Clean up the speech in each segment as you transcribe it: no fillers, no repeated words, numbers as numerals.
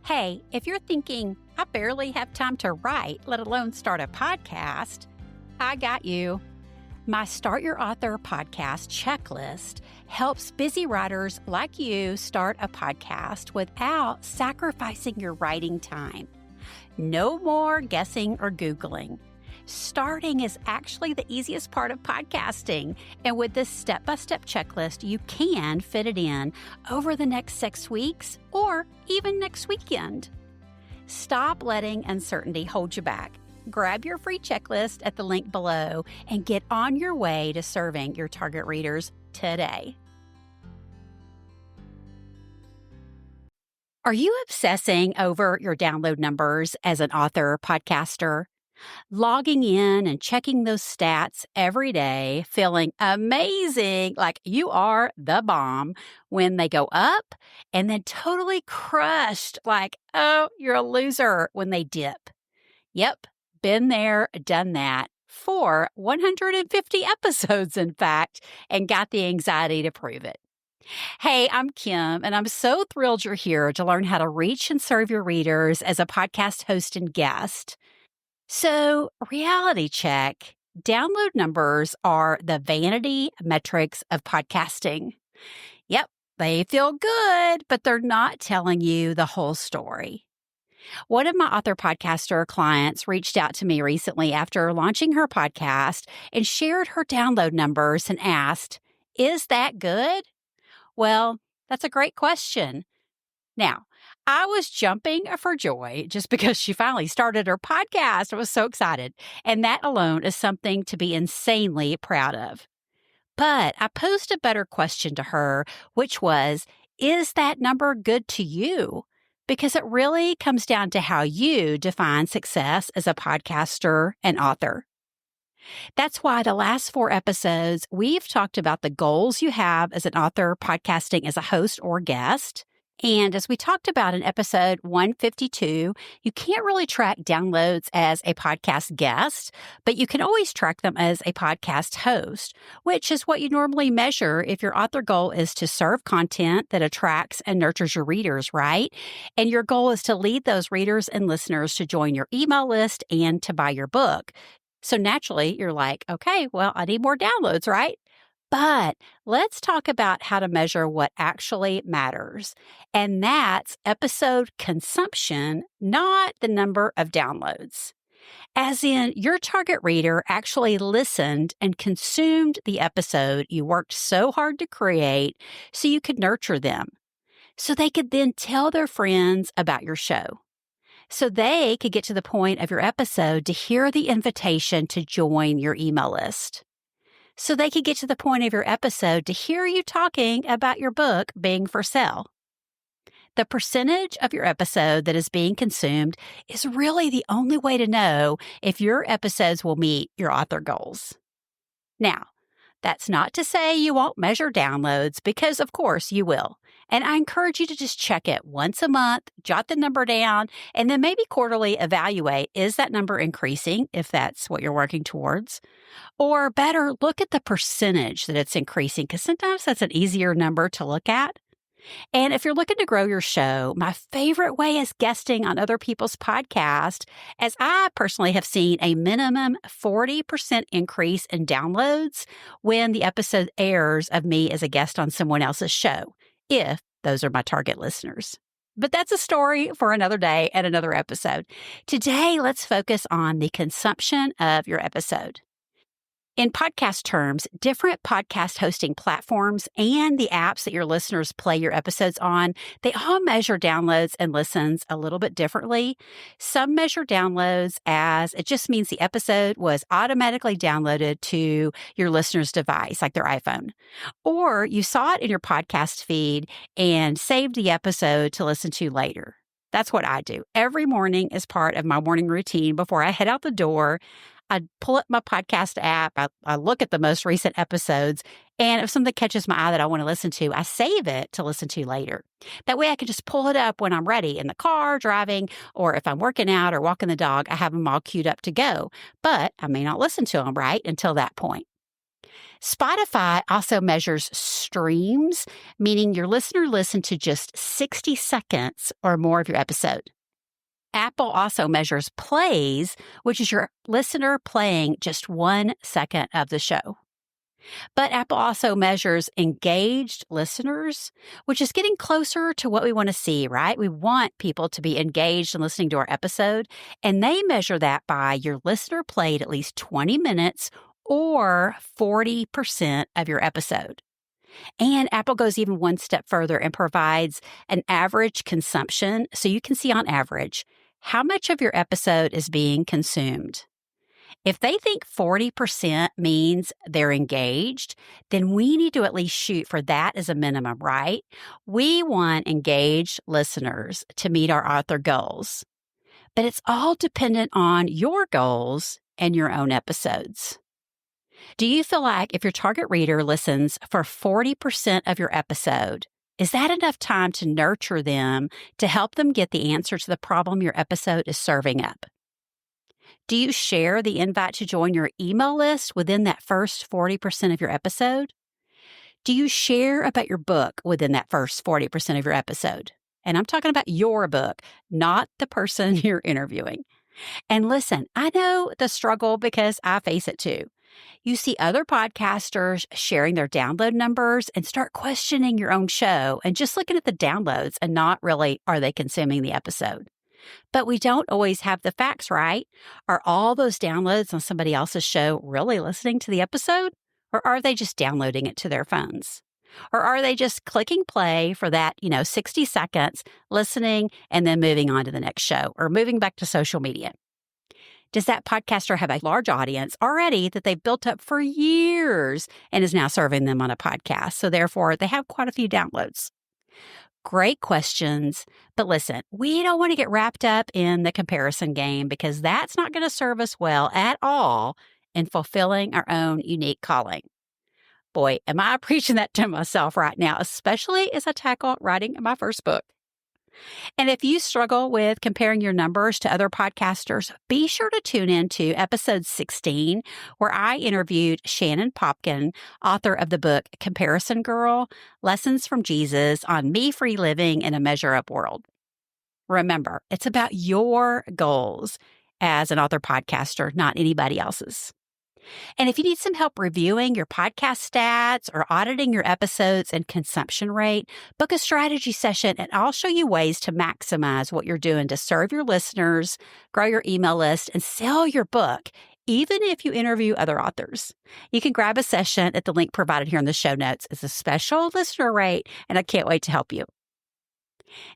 Hey, if you're thinking, I barely have time to write, let alone start a podcast, I got you. My Start Your Author podcast checklist helps busy writers like you start a podcast without sacrificing your writing time. No more guessing or Googling. Starting is actually the easiest part of podcasting, and with this step-by-step checklist, you can fit it in over the next 6 weeks or even next weekend. Stop letting uncertainty hold you back. Grab your free checklist at the link below and get on your way to serving your target readers today. Are you obsessing over your download numbers as an author podcaster? Logging in and checking those stats every day, feeling amazing, like you are the bomb when they go up, and then totally crushed, like, oh, you're a loser when they dip. Yep, been there, done that for 150 episodes, in fact, and got the anxiety to prove it. Hey, I'm Kim, and I'm so thrilled you're here to learn how to reach and serve your readers as a podcast host and guest. So, reality check. Download numbers are the vanity metrics of podcasting. Yep, they feel good, but they're not telling you the whole story. One of my author podcaster clients reached out to me recently after launching her podcast and shared her download numbers and asked, "Is that good?" Well, that's a great question. Now, I was jumping for joy just because she finally started her podcast. I was so excited. And that alone is something to be insanely proud of. But I posed a better question to her, which was, is that number good to you? Because it really comes down to how you define success as a podcaster and author. That's why the last 4 episodes, we've talked about the goals you have as an author podcasting as a host or guest. And as we talked about in episode 152, you can't really track downloads as a podcast guest, but you can always track them as a podcast host, which is what you normally measure if your author goal is to serve content that attracts and nurtures your readers, right? And your goal is to lead those readers and listeners to join your email list and to buy your book. So naturally, you're like, okay, well, I need more downloads, right? But let's talk about how to measure what actually matters. And that's episode consumption, not the number of downloads. As in, your target reader actually listened and consumed the episode you worked so hard to create so you could nurture them, so they could then tell their friends about your show. So they could get to the point of your episode to hear the invitation to join your email list. So they could get to the point of your episode to hear you talking about your book being for sale. The percentage of your episode that is being consumed is really the only way to know if your episodes will meet your author goals. Now, that's not to say you won't measure downloads, because of course you will. And I encourage you to just check it once a month, jot the number down, and then maybe quarterly evaluate, is that number increasing, if that's what you're working towards? Or better, look at the percentage that it's increasing, because sometimes that's an easier number to look at. And if you're looking to grow your show, my favorite way is guesting on other people's podcasts, as I personally have seen a minimum 40% increase in downloads when the episode airs of me as a guest on someone else's show, if those are my target listeners. But that's a story for another day and another episode. Today, let's focus on the consumption of your episode. In podcast terms, different podcast hosting platforms and the apps that your listeners play your episodes on, they all measure downloads and listens a little bit differently. Some measure downloads as it just means the episode was automatically downloaded to your listener's device, like their iPhone. Or you saw it in your podcast feed and saved the episode to listen to later. That's what I do. Every morning as part of my morning routine before I head out the door, I pull up my podcast app, I look at the most recent episodes, and if something catches my eye that I want to listen to, I save it to listen to later. That way I can just pull it up when I'm ready in the car, driving, or if I'm working out or walking the dog, I have them all queued up to go. But I may not listen to them right until that point. Spotify also measures streams, meaning your listener listened to just 60 seconds or more of your episode. Apple also measures plays, which is your listener playing just 1 second of the show. But Apple also measures engaged listeners, which is getting closer to what we want to see, right? We want people to be engaged in listening to our episode, and they measure that by your listener played at least 20 minutes or 40% of your episode. And Apple goes even one step further and provides an average consumption so you can see on average how much of your episode is being consumed. If they think 40% means they're engaged, then we need to at least shoot for that as a minimum, right? We want engaged listeners to meet our author goals. But it's all dependent on your goals and your own episodes. Do you feel like if your target reader listens for 40% of your episode, is that enough time to nurture them to help them get the answer to the problem your episode is serving up? Do you share the invite to join your email list within that first 40% of your episode? Do you share about your book within that first 40% of your episode? And I'm talking about your book, not the person you're interviewing. And listen, I know the struggle because I face it too. You see other podcasters sharing their download numbers and start questioning your own show and just looking at the downloads and not really, are they consuming the episode? But we don't always have the facts right. Are all those downloads on somebody else's show really listening to the episode? Or are they just downloading it to their phones? Or are they just clicking play for that, 60 seconds, listening, and then moving on to the next show or moving back to social media? Does that podcaster have a large audience already that they've built up for years and is now serving them on a podcast? So therefore, they have quite a few downloads. Great questions. But listen, we don't want to get wrapped up in the comparison game because that's not going to serve us well at all in fulfilling our own unique calling. Boy, am I preaching that to myself right now, especially as I tackle writing my first book. And if you struggle with comparing your numbers to other podcasters, be sure to tune in to episode 16, where I interviewed Shannon Popkin, author of the book Comparison Girl, Lessons from Jesus on Me-Free Living in a Measure-Up World. Remember, it's about your goals as an author podcaster, not anybody else's. And if you need some help reviewing your podcast stats or auditing your episodes and consumption rate, book a strategy session and I'll show you ways to maximize what you're doing to serve your listeners, grow your email list, and sell your book, even if you interview other authors. You can grab a session at the link provided here in the show notes. It's a special listener rate, and I can't wait to help you.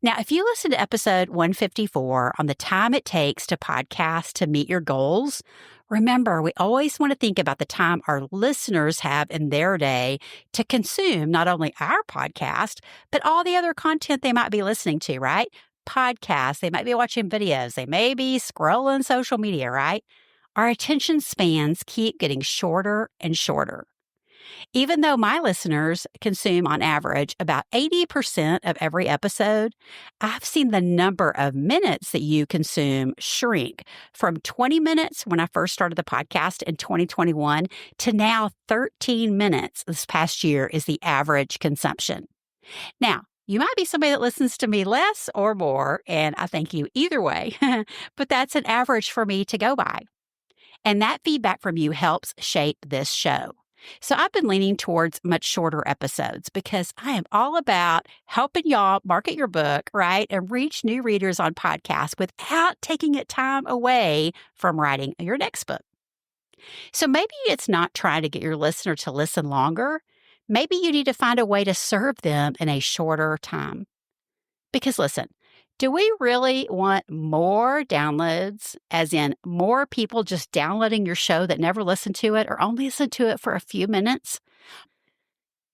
Now, if you listen to episode 154 on the time it takes to podcast to meet your goals, remember, we always want to think about the time our listeners have in their day to consume not only our podcast, but all the other content they might be listening to, right? Podcasts, they might be watching videos, they may be scrolling social media, right? Our attention spans keep getting shorter and shorter. Even though my listeners consume on average about 80% of every episode, I've seen the number of minutes that you consume shrink from 20 minutes when I first started the podcast in 2021 to now 13 minutes this past year is the average consumption. Now, you might be somebody that listens to me less or more, and I thank you either way, but that's an average for me to go by. And that feedback from you helps shape this show. So I've been leaning towards much shorter episodes because I am all about helping y'all market your book, right, and reach new readers on podcasts without taking it time away from writing your next book. So maybe it's not trying to get your listener to listen longer. Maybe you need to find a way to serve them in a shorter time. Because listen, do we really want more downloads, as in more people just downloading your show that never listen to it or only listen to it for a few minutes?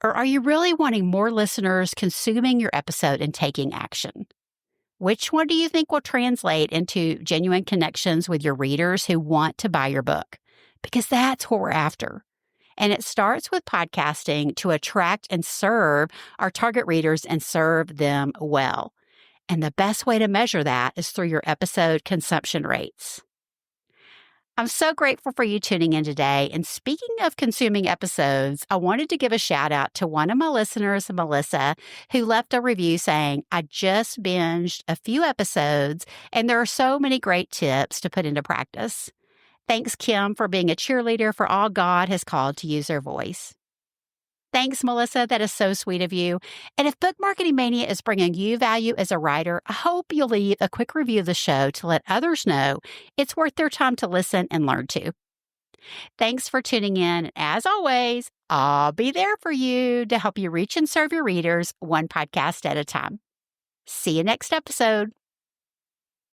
Or are you really wanting more listeners consuming your episode and taking action? Which one do you think will translate into genuine connections with your readers who want to buy your book? Because that's what we're after. And it starts with podcasting to attract and serve our target readers and serve them well. And the best way to measure that is through your episode consumption rates. I'm so grateful for you tuning in today. And speaking of consuming episodes, I wanted to give a shout out to one of my listeners, Melissa, who left a review saying, I just binged a few episodes and there are so many great tips to put into practice. Thanks, Kim, for being a cheerleader for all God has called to use their voice. Thanks, Melissa. That is so sweet of you. And if Book Marketing Mania is bringing you value as a writer, I hope you'll leave a quick review of the show to let others know it's worth their time to listen and learn to. Thanks for tuning in. And as always, I'll be there for you to help you reach and serve your readers one podcast at a time. See you next episode.